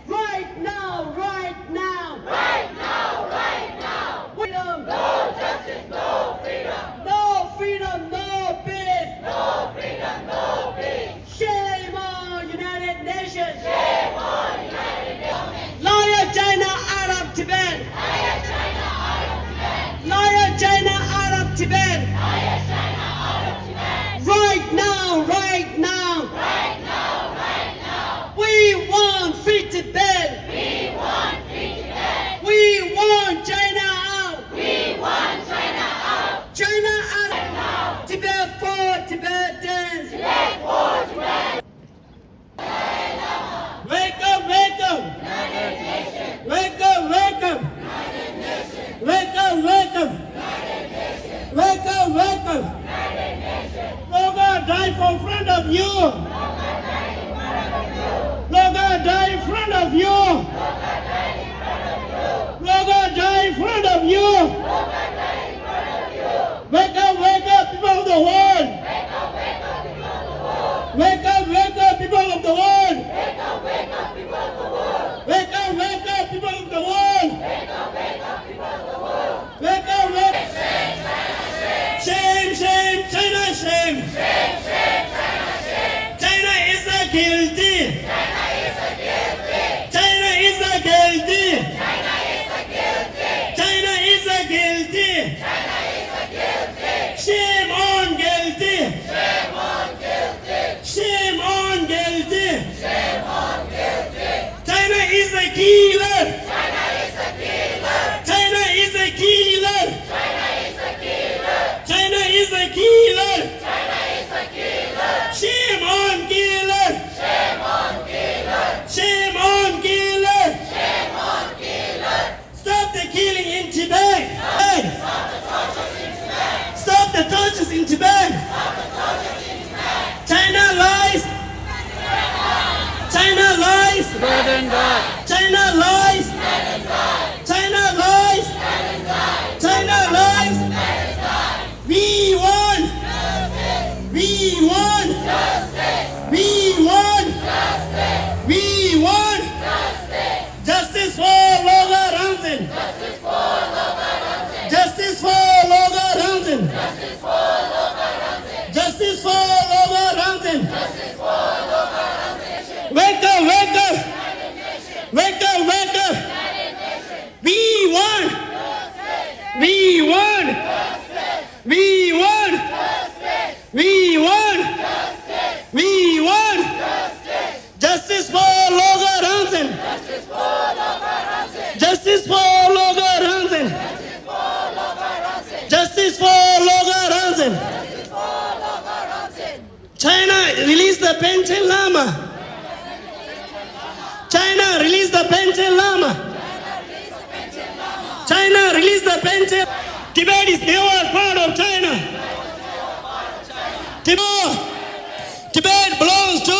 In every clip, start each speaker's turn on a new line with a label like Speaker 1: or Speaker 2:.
Speaker 1: Right now, right now. Freedom. No freedom, no peace. Shame on United Nations. Loyal China out of Tibet. Loyal China out of Tibet. Right now, right now. We want free Tibet. We want China out. China out. Tibet for Tibetans. Wake up, wake up. Wake up, wake up. Wake up, wake up. Wake up, wake up. Loga die for front of you. Loga die in front of you. Loga die in front of you. Wake up, people of the world. Wake up, people of the world. Wake up, people of the world. Wake up. Shame, China, shame. China is a guilty. China is a guilty. Shame on guilty. Shame on guilty. China is a killer. China is a killer. China is a killer. Shame on killer. Shame on killer. Stop the killing in Tibet. Stop the tortures in Tibet. China lies. China lies. China lies. China lies. China lies. We won. We won. We won. We won. Justice for Loga Ramzan. Justice for Loga Ramzan. Justice for Loga Ramzan. Wake up, wake up. Wake up, wake up. We won. We won. We won. We won. We won. Justice for Loga Ramzan. Justice for Loga Ramzan. Justice for Loga Ramzan. China release the Panchen Lama. China release the Panchen Lama. China release the Panchen. Tibet is never part of China. Tibet belongs to.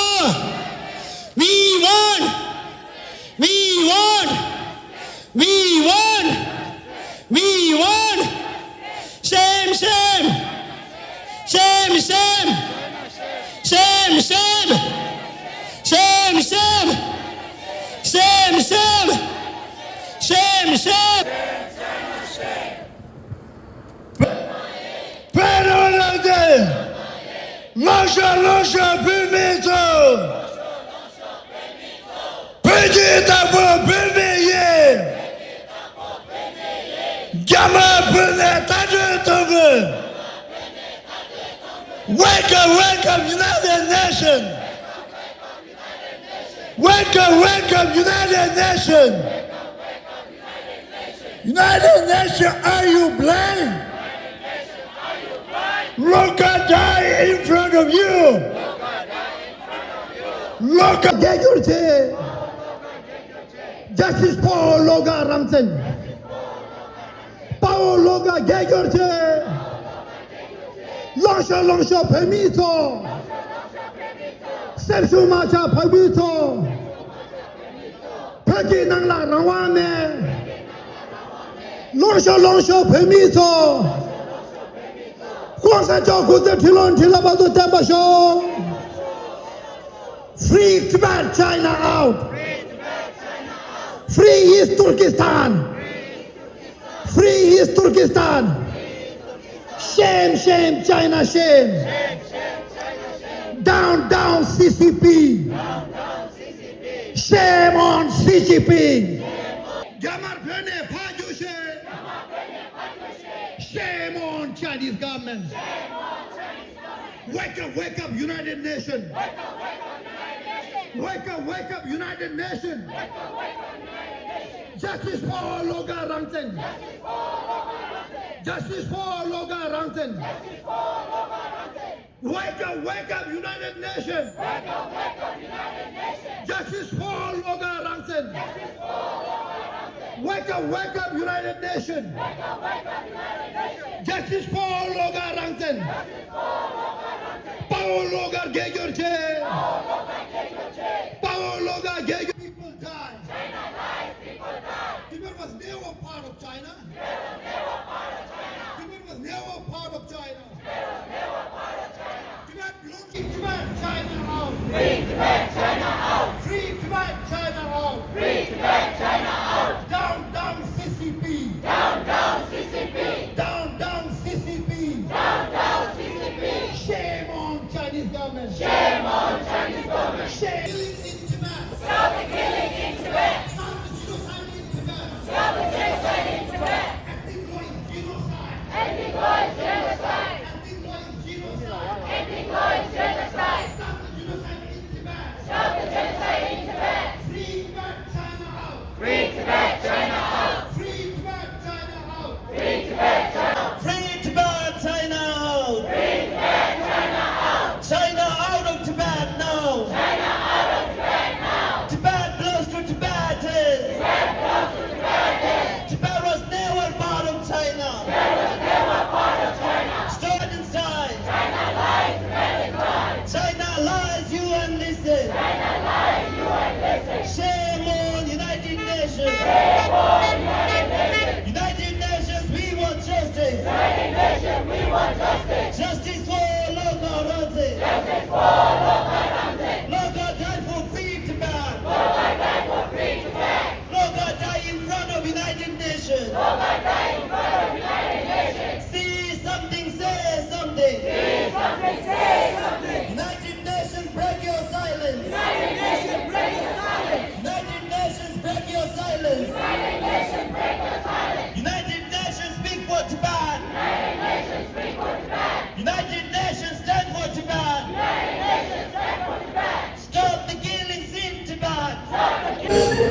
Speaker 1: We won. We won. We won. We won. Shame, shame. Shame, shame. Shame, shame. Shame, shame. Shame, shame. Shame, shame.
Speaker 2: Perolade! Lascia permesso! Pedita por permeye! Gamma peneta de tombe! Wake up, United Nations! Wake up, United Nations! United Nations, are you blind? Loga die in front of you. Loga Gegurte. Justice for Loga Ramzan. Power Loga Gegurte. Langsha permito. Sepsu macha permito. Peki nangla rawame. Langsha permito. Kwasa choku te tilon tilabado tabasho. Free Tibet, China out. Free East Turkestan. Free East Turkestan. Shame, shame, China, shame. Down, down, CCP. Shame on Xi Jinping. Gamar Phene Phajushe. Shame on Chinese government. Wake up, United Nations. Wake up, United Nations. Justice for Loga Rangten. Justice for Loga Rangten. Wake up, United Nations. Justice for Loga Rangten. Wake up, United Nations. Justice for Loga Rangten. Power Loga Geyorche. Power Loga Geyor. People die. Tibet was never part of China. Tibet was never part of China. Tibet belongs to Tibet, China out. Free Tibet, China out. Free Tibet, China out. Free Tibet, China out. Down, down, CCP. Down, down, CCP. Down, down, CCP. Down, down, CCP. Shame on Chinese government. Shame on Chinese government. Shame. Killing in Tibet. Stop the killing in Tibet. Stop the genocide in Tibet. Stop the genocide in Tibet. Anti-Loin genocide. Anti-Loin genocide. Anti-Loin genocide. Anti-Loin genocide. Stop the genocide in Tibet. Stop the genocide in Tibet. Free Tibet, China out. Free Tibet, China out. Free Tibet, China out. Free Tibet, China out.
Speaker 1: Free Tibet, China out.
Speaker 2: Free Tibet, China out.
Speaker 1: China out of Tibet now.
Speaker 2: China out of Tibet now.
Speaker 1: Tibet belongs to Tibetans.
Speaker 2: Tibet belongs to Tibetans.
Speaker 1: Tibet was never part of China.
Speaker 2: Tibet was never part of China.
Speaker 1: Start and start.
Speaker 2: China lies, Tibet is right.
Speaker 1: China lies, you and listen.
Speaker 2: China lies, you and listen.
Speaker 1: Shame on United Nations.
Speaker 2: Shame on United Nations.
Speaker 1: United Nations, we want justice.
Speaker 2: United Nations, we want justice.
Speaker 1: Justice for Loga Rangten.
Speaker 2: Justice for Loga Rangten.
Speaker 1: Loga died for free Tibet.
Speaker 2: Loga died for free Tibet.
Speaker 1: Loga died in front of United Nations.
Speaker 2: Loga died in front of United Nations.
Speaker 1: See something, say something.
Speaker 2: See something, say something.
Speaker 1: United Nations, break your silence.
Speaker 2: United Nations, break your silence.
Speaker 1: United Nations, break your silence.
Speaker 2: United Nations, break your silence.
Speaker 1: United Nations, speak for Tibet.
Speaker 2: United Nations, speak for Tibet.
Speaker 1: United Nations, stand for Tibet.
Speaker 2: United Nations, stand for Tibet.
Speaker 1: Stop the killings in Tibet.
Speaker 2: Stop the killing.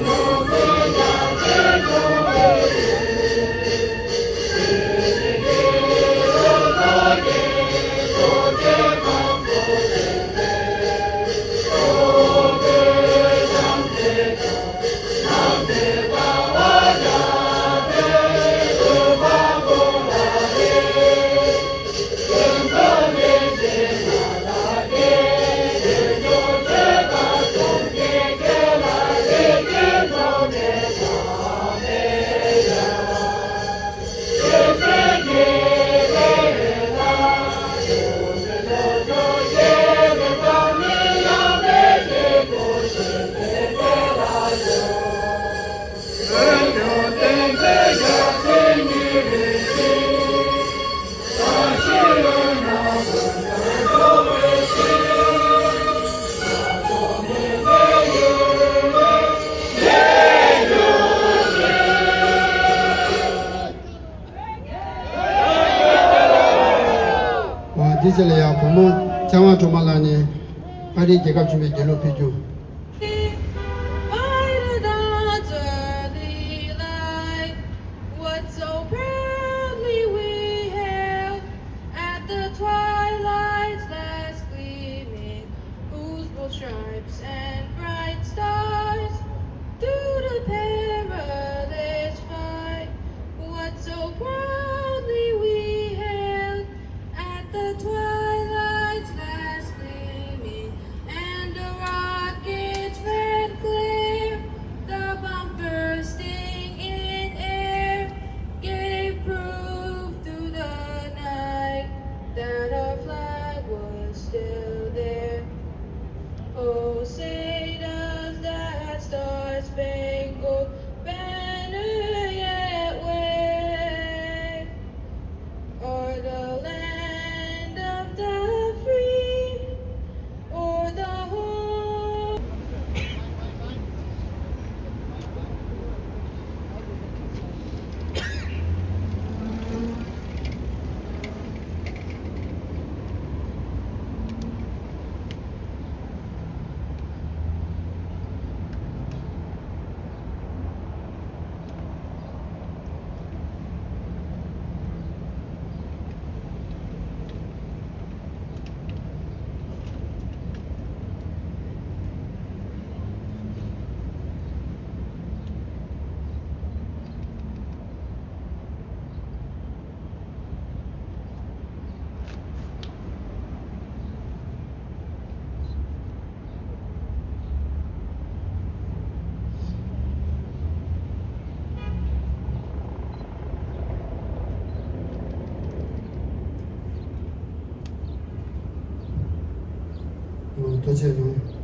Speaker 3: 디젤이야 보면 장화 좀 말라니 빨리 제값 좀 해줘 피주.
Speaker 4: What so proudly we hailed at the twilight's last gleaming, whose bold stripes and bright stars through the perilous fight. What so proudly we hailed at the twilight's last gleaming, and the rockets red glare, the bomb bursting in air, gave proof through the night that our flag was still there. Oh, say for the whole.
Speaker 3: 도체는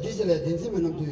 Speaker 3: Dice le dinzi menam tu